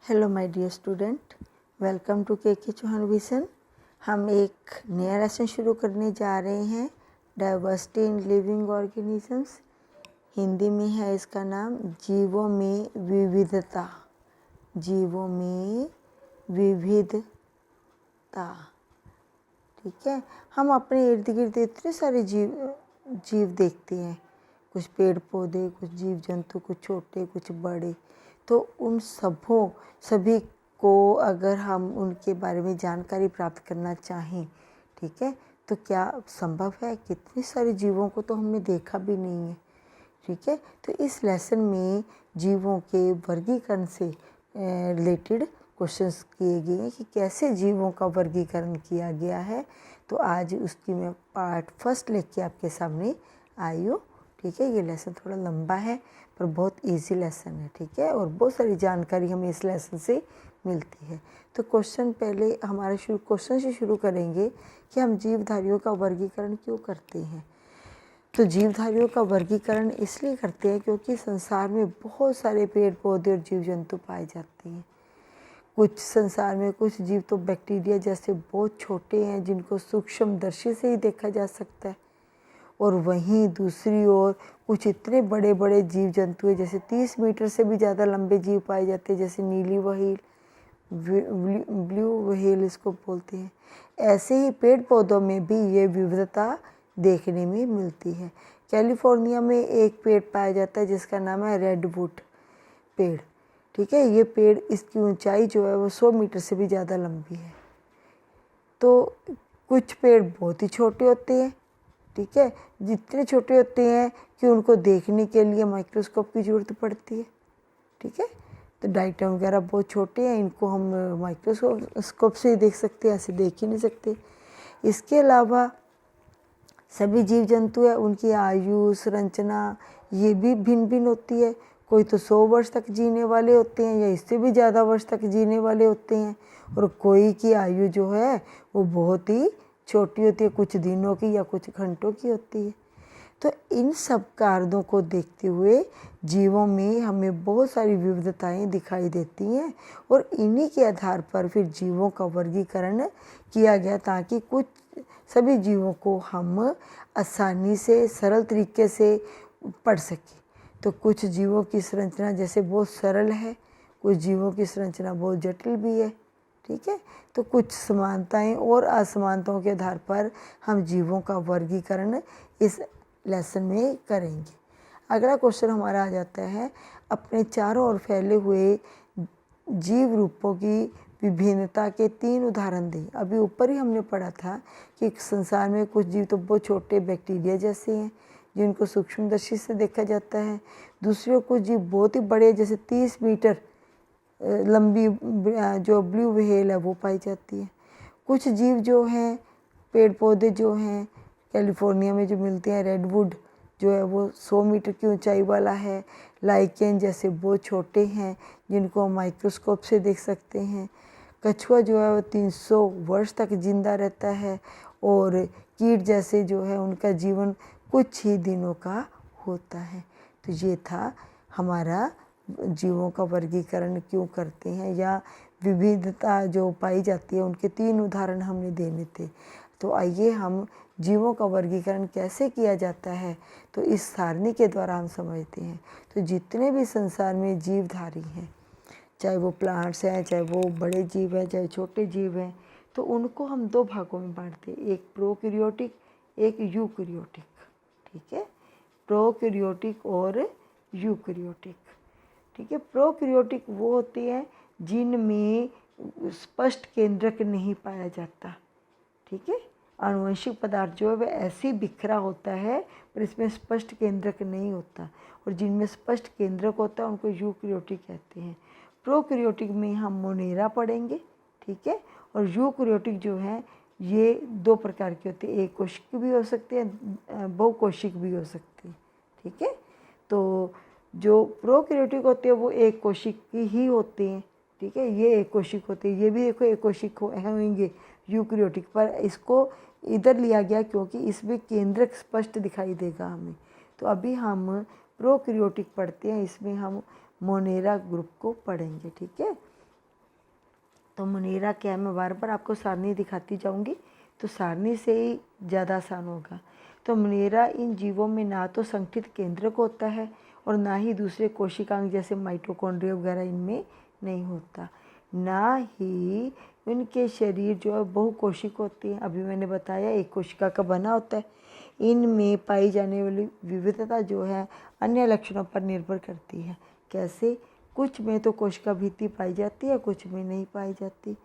Hello my dear student, welcome to K Chauhan vision. हम एक नया लेसन शुरू करने जा रहे हैं, diversity in living organisms. Hindi में है इसका नाम जीवों में विविधता। जीवों में विविधता, ठीक है। हम अपने इर्द गिर्द इतने सारे जीव देखते हैं, कुछ पेड़ पौधे, कुछ जीव जंतु, कुछ छोटे कुछ बड़े। तो उन सभी को अगर हम उनके बारे में जानकारी प्राप्त करना चाहें, ठीक है, तो क्या संभव है? कितने सारे जीवों को तो हमने देखा भी नहीं है, ठीक है। तो इस लेसन में जीवों के वर्गीकरण से रिलेटेड क्वेश्चंस किए गए हैं कि कैसे जीवों का वर्गीकरण किया गया है। तो आज उसकी मैं पार्ट फर्स्ट लेके आपके सामने आई हूँ, ठीक है। ये लेसन थोड़ा लंबा है पर बहुत इजी लेसन है, ठीक है, और बहुत सारी जानकारी हमें इस लेसन से मिलती है। तो क्वेश्चन पहले हमारे क्वेश्चन से शुरू करेंगे कि हम जीवधारियों का वर्गीकरण क्यों करते हैं। तो जीवधारियों का वर्गीकरण इसलिए करते हैं क्योंकि संसार में बहुत सारे पेड़ पौधे और जीव जंतु पाए जाते हैं। कुछ संसार में कुछ जीव तो बैक्टीरिया जैसे बहुत छोटे हैं जिनको सूक्ष्मदर्शी से ही देखा जा सकता है, और वहीं दूसरी ओर कुछ इतने बड़े बड़े जीव जंतु हैं जैसे 30 मीटर से भी ज़्यादा लंबे जीव पाए जाते हैं, जैसे नीली व्हेल, ब्लू व्हेल इसको बोलते हैं। ऐसे ही पेड़ पौधों में भी ये विविधता देखने में मिलती है। कैलिफोर्निया में एक पेड़ पाया जाता है जिसका नाम है रेडवुड पेड़, ठीक है। ये पेड़, इसकी ऊंचाई जो है वो 100 मीटर से भी ज़्यादा लंबी है। तो कुछ पेड़ बहुत ही छोटे होते हैं, ठीक है, जितने छोटे होते हैं कि उनको देखने के लिए माइक्रोस्कोप की ज़रूरत पड़ती है, ठीक है। तो डाइटम वगैरह बहुत छोटे हैं, इनको हम माइक्रोस्कोप से ही देख सकते हैं, ऐसे देख ही नहीं सकते। इसके अलावा सभी जीव जंतु है, उनकी आयु संरचना ये भी भिन्न भिन्न होती है। कोई तो 100 वर्ष तक जीने वाले होते हैं या इससे भी ज़्यादा वर्ष तक जीने वाले होते हैं, और कोई की आयु जो है वो बहुत ही छोटी होती है, कुछ दिनों की या कुछ घंटों की होती है। तो इन सब कारणों को देखते हुए जीवों में हमें बहुत सारी विविधताएं दिखाई देती हैं, और इन्हीं के आधार पर फिर जीवों का वर्गीकरण किया गया ताकि कुछ सभी जीवों को हम आसानी से सरल तरीके से पढ़ सकें। तो कुछ जीवों की संरचना जैसे बहुत सरल है, कुछ जीवों की संरचना बहुत जटिल भी है, ठीक है। तो कुछ समानताएं और असमानताओं के आधार पर हम जीवों का वर्गीकरण इस लेसन में करेंगे। अगला क्वेश्चन हमारा आ जाता है, अपने चारों ओर फैले हुए जीव रूपों की विभिन्नता के 3 उदाहरण दें। अभी ऊपर ही हमने पढ़ा था कि संसार में कुछ जीव तो बहुत छोटे बैक्टीरिया जैसे हैं जिनको सूक्ष्मदर्शी से देखा जाता है। दूसरे ओर कुछ जीव बहुत ही बड़े जैसे 30 मीटर लंबी जो ब्लू व्हेल है वो पाई जाती है। कुछ जीव जो हैं, पेड़ पौधे जो हैं कैलिफोर्निया में जो मिलते हैं, रेडवुड जो है वो 100 मीटर की ऊंचाई वाला है। लाइकेन जैसे बहुत छोटे हैं जिनको हम माइक्रोस्कोप से देख सकते हैं। कछुआ जो है वो 300 वर्ष तक जिंदा रहता है, और कीट जैसे जो है उनका जीवन कुछ ही दिनों का होता है। तो ये था हमारा जीवों का वर्गीकरण क्यों करते हैं, या विविधता जो पाई जाती है उनके 3 उदाहरण हमने देने थे। तो आइए हम जीवों का वर्गीकरण कैसे किया जाता है तो इस सारणी के द्वारा हम समझते हैं। तो जितने भी संसार में जीवधारी हैं, चाहे वो प्लांट्स हैं, चाहे वो बड़े जीव हैं, चाहे छोटे जीव हैं, तो उनको हम 2 भागों में बांटते हैं, एक प्रोकैरियोटिक, एक यूकैरियोटिक, ठीक है। प्रोकैरियोटिक और यूकैरियोटिक, ठीक है। प्रोकैरियोटिक वो होते हैं जिनमें स्पष्ट केंद्रक नहीं पाया जाता, ठीक है। आनुवंशिक पदार्थ जो है वह ऐसे ही बिखरा होता है पर इसमें स्पष्ट केंद्रक नहीं होता, और जिनमें स्पष्ट केंद्रक होता है उनको यूकैरियोटिक कहते हैं। प्रोकैरियोटिक में हम मोनेरा पढ़ेंगे, ठीक है। और यूकैरियोटिक जो है ये 2 प्रकार के होते हैं, एक कोशिक भी हो सकते हैं, बहुकोशिक भी हो सकते हैं, ठीक है। तो जो प्रोकैरियोटिक होते हैं वो एक कोशिक ही होते हैं, ठीक है। ये एक कोशिक होते हैं, ये भी देखो एक कोशिक होंगे यूकैरियोटिक, पर इसको इधर लिया गया क्योंकि इसमें केंद्रक स्पष्ट दिखाई देगा हमें। तो अभी हम प्रोकैरियोटिक पढ़ते हैं, इसमें हम मोनेरा ग्रुप को पढ़ेंगे, ठीक है। तो मुनेरा क्या है, मैं बार बार आपको सारणी दिखाती जाऊंगी तो सारणी से ही ज़्यादा आसान होगा। तो मुनेरा इन जीवों में ना तो संगठित केंद्रक होता है और ना ही दूसरे कोशिकांग जैसे माइटोकॉन्ड्रिया वगैरह इनमें नहीं होता, ना ही उनके शरीर जो है बहुकोशिक होते हैं। अभी मैंने बताया एक कोशिका का बना होता है। इनमें पाई जाने वाली विविधता जो है अन्य लक्षणों पर निर्भर करती है। कैसे? कुछ में तो कोशिका भित्ति पाई जाती है, कुछ में नहीं पाई जाती।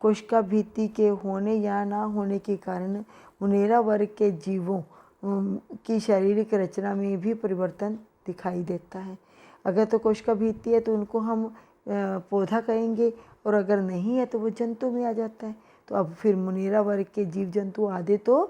कोशिका भित्ति के होने या ना होने के कारण मुनेरा वर्ग के जीवों की शारीरिक रचना में भी परिवर्तन दिखाई देता है। अगर तो कोशिका भित्ति है तो उनको हम पौधा कहेंगे, और अगर नहीं है तो वो जंतु में आ जाता है। तो अब फिर मुनेरा वर्ग के जीव जंतु आधे तो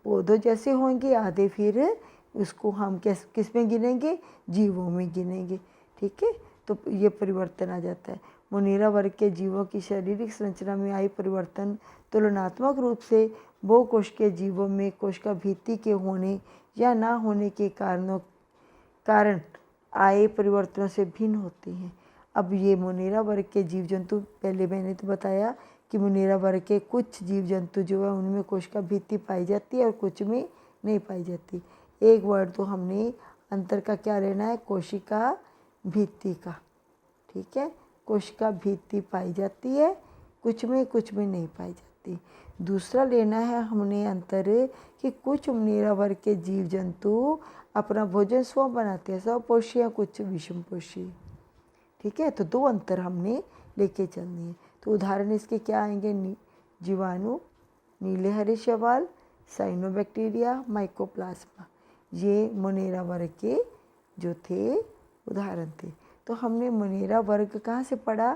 पौधों जैसे होंगे, आधे फिर उसको हम किस में गिनेंगे? जीवों में गिनेंगे। ठीक है, तो ये परिवर्तन आ जाता है। मुनेरा वर्ग के जीवों की शारीरिक संरचना में आई परिवर्तन तुलनात्मक रूप से बहुकोशिकीय जीवों में कोशिका भित्ति के होने या ना होने के कारण आए परिवर्तनों से भिन्न होते हैं। अब ये मुनेरा वर्ग के जीव जंतु, पहले मैंने तो बताया कि मुनेरा वर्ग के कुछ जीव जंतु जो है उनमें कोशिका भित्ति पाई जाती है और कुछ में नहीं पाई जाती। एक वर्ड तो हमने अंतर का क्या लेना है? कोशिका भित्ति का। ठीक है, कोशिका भित्ति पाई जाती है, कुछ में नहीं पाई जाती। दूसरा लेना है हमने अंतर कि कुछ मुनेरा वर्ग के जीव जंतु अपना भोजन स्वयं बनाते हैं, स्वपोषी या कुछ विषमपोषी। ठीक है, तो दो अंतर हमने लेके चलनी है। तो उदाहरण इसके क्या आएंगे? जीवाणु, नीले हरे शैवाल, साइनोबैक्टीरिया, माइकोप्लाज्मा। ये मुनेरा वर्ग के जो थे उदाहरण थे। तो हमने मुनेरा वर्ग कहाँ से पढ़ा?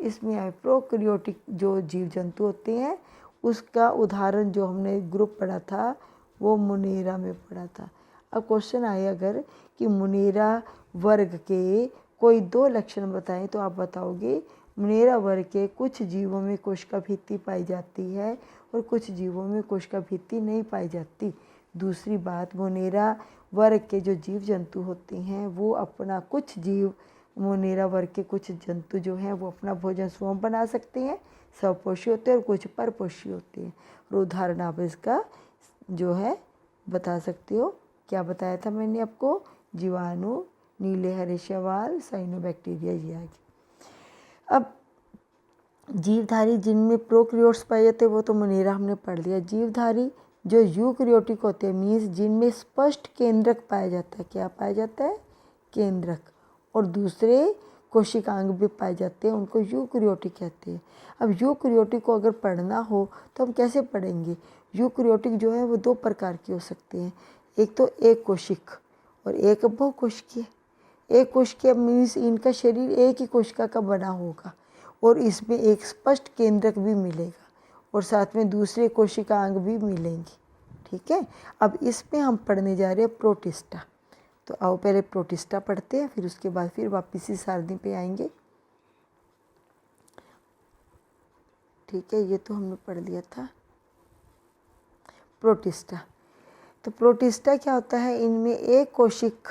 इसमें आए प्रोकैरियोटिक जो जीव जंतु होते हैं उसका उदाहरण जो हमने ग्रुप पढ़ा था वो मुनेरा में पढ़ा था। अब क्वेश्चन आए अगर कि मुनेरा वर्ग के कोई दो लक्षण बताएं, तो आप बताओगे मुनेरा वर्ग के कुछ जीवों में कोशिका भित्ति पाई जाती है और कुछ जीवों में कोशिका भित्ति नहीं पाई जाती। दूसरी बात, मुनेरा वर्ग के जो जीव जंतु होते हैं वो अपना कुछ जीव, मुनेरा वर्ग के कुछ जंतु जो हैं वो अपना भोजन स्वयं बना सकते हैं, स्वपोषी होते हैं, और कुछ परपोषी होते हैं। और उदाहरण आप इसका जो है बता सकते हो। क्या बताया था मैंने आपको? जीवाणु, नीले हरे शैवाल, साइनोबैक्टीरिया, ये आ गया। अब जीवधारी जिनमें प्रोकैरियोट्स पाए जाते हैं वो तो मुनेरा हमने पढ़ लिया। जीवधारी जो यूकैरियोटिक होते हैं मीन्स जिनमें स्पष्ट केंद्रक पाया जाता है। क्या पाया जाता है? केंद्रक। और दूसरे कोशिकांग भी पाए जाते हैं, उनको यूकैरियोटिक कहते हैं। अब यूकैरियोटिक को अगर पढ़ना हो तो हम कैसे पढ़ेंगे? यूकैरियोटिक जो है वो दो प्रकार के हो सकते हैं, एक तो एक कोशिक और एक बहुकोशिकीय। एक कोशिकीय मीन्स इनका शरीर एक ही कोशिका का बना होगा और इसमें एक स्पष्ट केंद्रक भी मिलेगा और साथ में दूसरे कोशिकांग भी मिलेंगे। ठीक है, अब इसमें हम पढ़ने जा रहे हैं प्रोटिस्टा। तो आओ पहले प्रोटिस्टा पढ़ते हैं, फिर उसके बाद फिर वापस इस सारणी पे आएंगे। ठीक है, ये तो हमने पढ़ लिया था प्रोटिस्टा। तो प्रोटिस्टा क्या होता है? इनमें एक कोशिक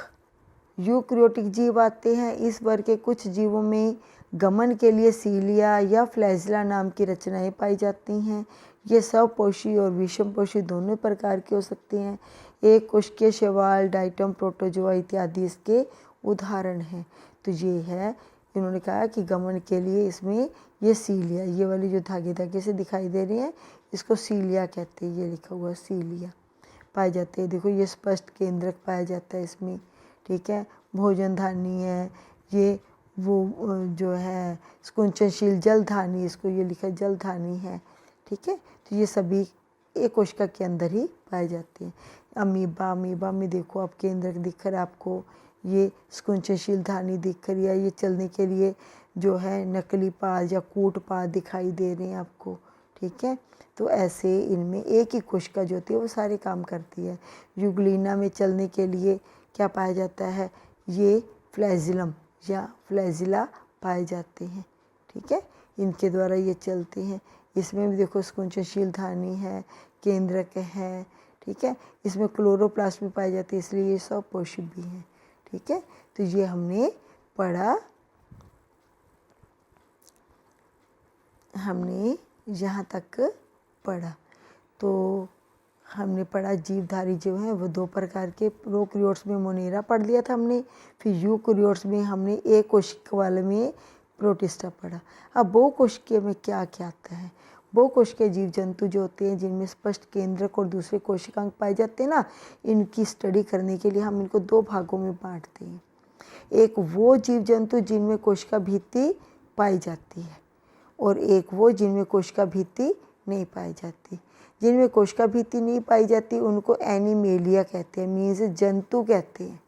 यूकैरियोटिक जीव आते हैं। इस वर्ग के कुछ जीवों में गमन के लिए सीलिया या फ्लैजिला नाम की रचनाएं पाई जाती हैं। ये स्वपोषी और विषमपोषी दोनों प्रकार के हो सकते हैं। एक कोशिकीय शैवाल, डाइटम, प्रोटोजोआ इत्यादि इसके उदाहरण हैं। तो ये है, इन्होंने कहा कि गमन के लिए इसमें ये सीलिया, ये वाली जो धागे धागे से दिखाई दे रही है इसको सीलिया कहते हैं। ये लिखा हुआ सीलिया पाए जाते हैं। देखो ये स्पष्ट केंद्रक पाया जाता है इसमें। ठीक है, भोजन धानी है, ये वो जो है स्कुंचनशील जलधानी, इसको ये लिखा जलधानी है। ठीक है, तो ये सभी एक कोशिका के अंदर ही पाए जाते हैं। अमीबा में देखो आप केंद्रक दिख रहा है आपको, ये स्कुंचनशील धानी दिख रही है, ये चलने के लिए जो है नकली पाद या कूट पाद दिखाई दे रहे हैं आपको। ठीक है, तो ऐसे इनमें एक ही कोशिका जो होती है वो सारे काम करती है। यूग्लिना में चलने के लिए क्या पाया जाता है? ये फ्लैजिलम या फ्लैजिला पाए जाते हैं। ठीक है, इनके द्वारा ये चलते हैं। इसमें भी देखो स्कुंचनशील धानी है, केंद्रक है। ठीक है, इसमें क्लोरोप्लास्ट भी पाए जाते हैं, इसलिए ये स्वपोषी भी हैं। ठीक है, तो ये हमने पढ़ा हमने यहाँ तक पढ़ा। तो हमने पढ़ा जीवधारी जो हैं वो दो प्रकार के, प्रोकैरियोट्स में मोनेरा पढ़ लिया था हमने, फिर यूकैरियोट्स में हमने एक कोशिका वाले में प्रोटिस्टा पढ़ा। अब बहुकोशिकीय में क्या क्या आता है? बहुकोशिकीय जीव जंतु जो होते हैं जिनमें स्पष्ट केंद्रक और दूसरे कोशिकांग पाए जाते हैं ना, इनकी स्टडी करने के लिए हम इनको दो भागों में बांटते हैं। एक वो जीव जंतु जिनमें कोशिका भित्ति पाई जाती है, और एक वो जिनमें कोशिका भित्ति नहीं पाई जाती। जिनमें कोशिका भित्ति नहीं पाई जाती उनको एनिमेलिया कहते हैं, मीन्स जंतु कहते हैं,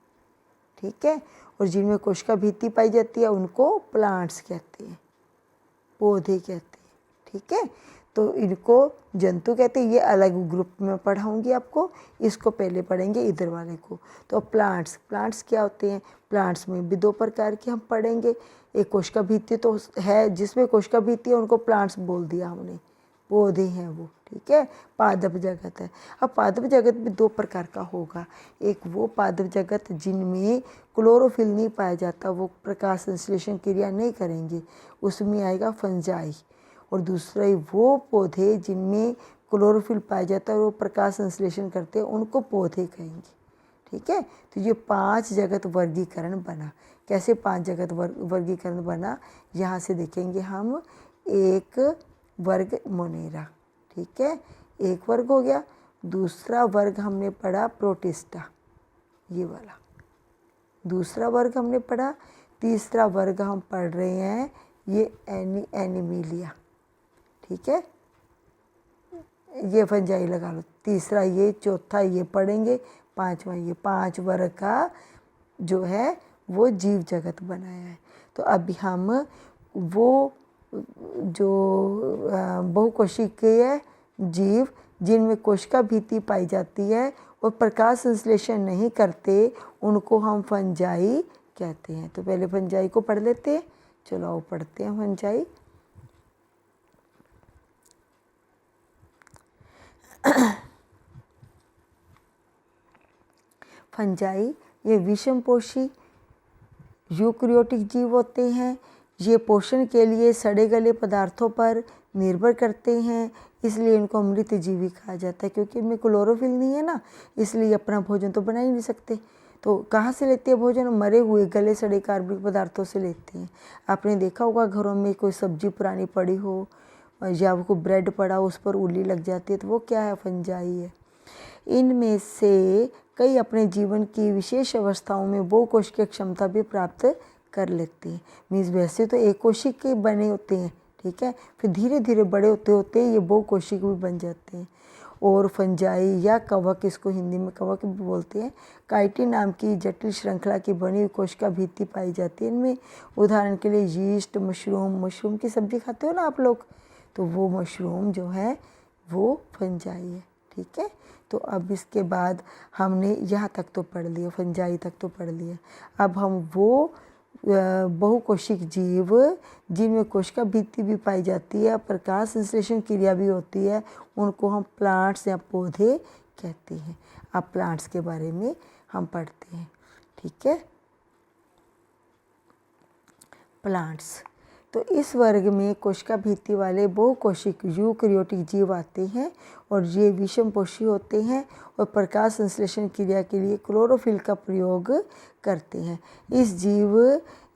ठीक है। और जिनमें कोशिका भित्ति पाई जाती है उनको प्लांट्स कहते हैं, पौधे कहते हैं, ठीक है। तो इनको जंतु कहते हैं। ये अलग ग्रुप में पढ़ाऊंगी आपको, इसको पहले पढ़ेंगे इधर वाले को। तो प्लांट्स, प्लांट्स क्या होते हैं? प्लांट्स में भी दो प्रकार के हम पढ़ेंगे। एक कोशिका भित्ति तो है, जिसमें कोशिका भित्ति है उनको प्लांट्स बोल दिया हमने, पौधे हैं वो, ठीक है। पादप जगत है। अब पादप जगत भी दो प्रकार का होगा। एक वो पादप जगत जिनमें क्लोरोफिल नहीं पाया जाता, वो प्रकाश संश्लेषण क्रिया नहीं करेंगे, उसमें आएगा फंजाई। और दूसरा वो पौधे जिनमें क्लोरोफिल पाया जाता है और वो प्रकाश संश्लेषण करते हैं, उनको पौधे कहेंगे, ठीक है। तो ये 5 जगत वर्गीकरण बना। कैसे 5 जगत वर्गीकरण बना? यहाँ से देखेंगे हम। एक वर्ग मोनेरा, ठीक है, एक वर्ग हो गया। दूसरा वर्ग हमने पढ़ा प्रोटिस्टा, ये वाला दूसरा वर्ग हमने पढ़ा। तीसरा वर्ग हम पढ़ रहे हैं ये एनिमेलिया, ठीक है, ये फंजाई लगा लो। तीसरा ये, चौथा ये पढ़ेंगे, पांचवा ये। 5 वर्ग का जो है वो जीव जगत बनाया है। तो अभी हम वो जो बहुकोशिकीय जीव जिनमें कोशिका भित्ति पाई जाती है और प्रकाश संश्लेषण नहीं करते, उनको हम फंजाई कहते हैं। तो पहले फंजाई को पढ़ लेते हैं। चलो आओ पढ़ते हैं फंजाई। फंजाई ये विषमपोषी यूकैरियोटिक जीव होते हैं। ये पोषण के लिए सड़े गले पदार्थों पर निर्भर करते हैं, इसलिए इनको अमृत जीवी कहा जाता है। क्योंकि इनमें क्लोरोफिल नहीं है ना, इसलिए अपना भोजन तो बना ही नहीं सकते। तो कहाँ से लेते हैं भोजन? मरे हुए गले सड़े कार्बनिक पदार्थों से लेते हैं। आपने देखा होगा घरों में कोई सब्जी पुरानी पड़ी हो या कोई ब्रेड पड़ा हो, उस पर उल्ली लग जाती है, तो वो क्या है? फंजाई है। इनमें से कई अपने जीवन की विशेष अवस्थाओं में बहुकोशिकीय क्षमता भी प्राप्त कर लेते हैं। मीन्स वैसे तो एक कोशिक के बने होते हैं, ठीक है, फिर धीरे धीरे बड़े होते होते ये बहुकोशिक भी बन जाते हैं। और फंजाई या कवक, इसको हिंदी में कवक भी बोलते हैं, काइटिन नाम की जटिल श्रृंखला की बनी हुई कोशिका भित्ति पाई जाती है इनमें। उदाहरण के लिए यीस्ट, मशरूम की सब्जी खाते हो ना आप लोग, तो वो मशरूम जो है वो फंजाई है, ठीक है। तो अब इसके बाद हमने यहाँ तक तो पढ़ लिया, फंजाई तक तो पढ़ लिया। अब हम वो बहुकोशिक जीव जिनमें कोशिका भित्ति भी पाई जाती है, प्रकाश संश्लेषण क्रिया भी होती है, उनको हम प्लांट्स या पौधे कहते हैं। अब प्लांट्स के बारे में हम पढ़ते हैं, ठीक है। प्लांट्स, तो इस वर्ग में कोशिका भित्ति वाले बहुकोशिक यूकैरियोटिक जीव आते हैं और ये विषमपोषी होते हैं और प्रकाश संश्लेषण क्रिया के लिए क्लोरोफिल का प्रयोग करते हैं।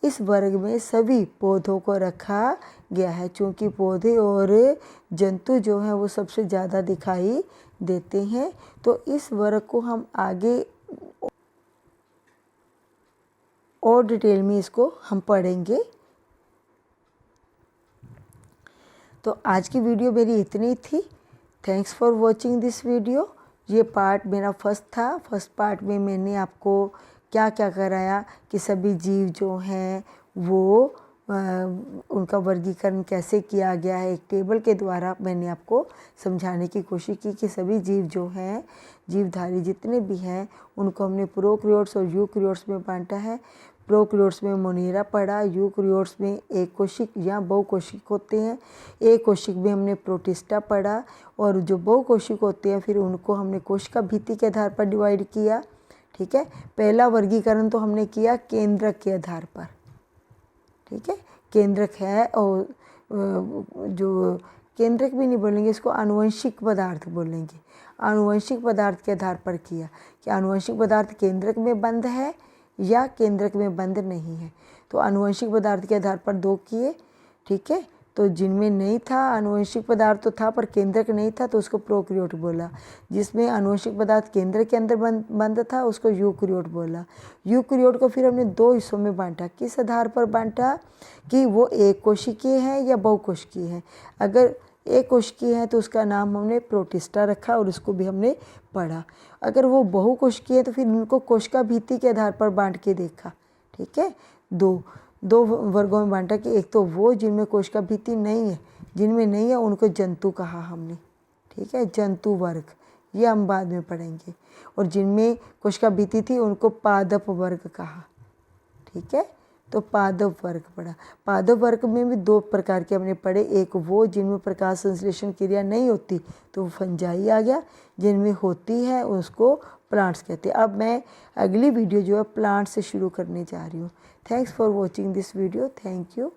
इस वर्ग में सभी पौधों को रखा गया है, चूँकि पौधे और जंतु जो हैं वो सबसे ज़्यादा दिखाई देते हैं। तो इस वर्ग को हम आगे और डिटेल में इसको हम पढ़ेंगे। तो आज की वीडियो मेरी इतनी थी। Thanks for watching this video. ये पार्ट मेरा फर्स्ट था। फर्स्ट पार्ट में मैंने आपको क्या क्या कराया कि सभी जीव जो हैं वो उनका वर्गीकरण कैसे किया गया है, एक टेबल के द्वारा मैंने आपको समझाने की कोशिश की कि सभी जीव जो हैं, जीवधारी जितने भी हैं, उनको हमने प्रोकैरियोट्स और यूकैरियोट्स में बांटा है। प्रोकैरियोट्स में मोनेरा पढ़ा, यूकैरियोट्स में एक कोशिक या बहुकोशिक होते हैं, एक कोशिक में हमने प्रोटिस्टा पढ़ा, और जो बहुकोशिक होते हैं फिर उनको हमने कोशिका भित्ति के आधार पर डिवाइड किया, ठीक है। पहला वर्गीकरण तो हमने किया केंद्रक के आधार पर, ठीक है, केंद्रक है और जो केंद्रक भी नहीं बोलेंगे, इसको आनुवंशिक पदार्थ बोलेंगे। आनुवंशिक पदार्थ के आधार पर किया कि आनुवंशिक पदार्थ केंद्रक में बंद है या केंद्रक में बंद नहीं है। तो आनुवंशिक पदार्थ के आधार पर 2 किए, ठीक है। तो जिनमें नहीं था आनुवंशिक पदार्थ तो था पर केंद्रक नहीं था तो उसको प्रोकैरियोट बोला। जिसमें आनुवंशिक पदार्थ केंद्रक के अंदर बंद था उसको यूकैरियोट बोला। यूकैरियोट को फिर हमने 2 हिस्सों में बांटा। किस आधार पर बांटा कि वो एक कोशिकीय है या बहुकोशिकीय है। अगर एक कोशिकीय है तो उसका नाम हमने प्रोटिस्टा रखा और उसको भी हमने पढ़ा। अगर वो बहुकोशिकीय है तो फिर उनको कोशिका भित्ति के आधार पर बांट के देखा, ठीक है। दो वर्गों में बांटा कि एक तो वो जिनमें कोशिका भित्ति नहीं है, जिनमें नहीं है उनको जंतु कहा हमने, ठीक है, जंतु वर्ग, ये हम बाद में पढ़ेंगे। और जिनमें कोशिका भित्ति थी उनको पादप वर्ग कहा, ठीक है। तो पादप वर्ग पढ़ा। पादप वर्ग में भी 2 प्रकार के हमने पढ़े, एक वो जिनमें प्रकाश संश्लेषण क्रिया नहीं होती तो वो फंजाई आ गया, जिनमें होती है उसको प्लांट्स कहते हैं। अब मैं अगली वीडियो जो है प्लांट से शुरू करने जा रही हूँ। Thanks for watching this video. Thank you.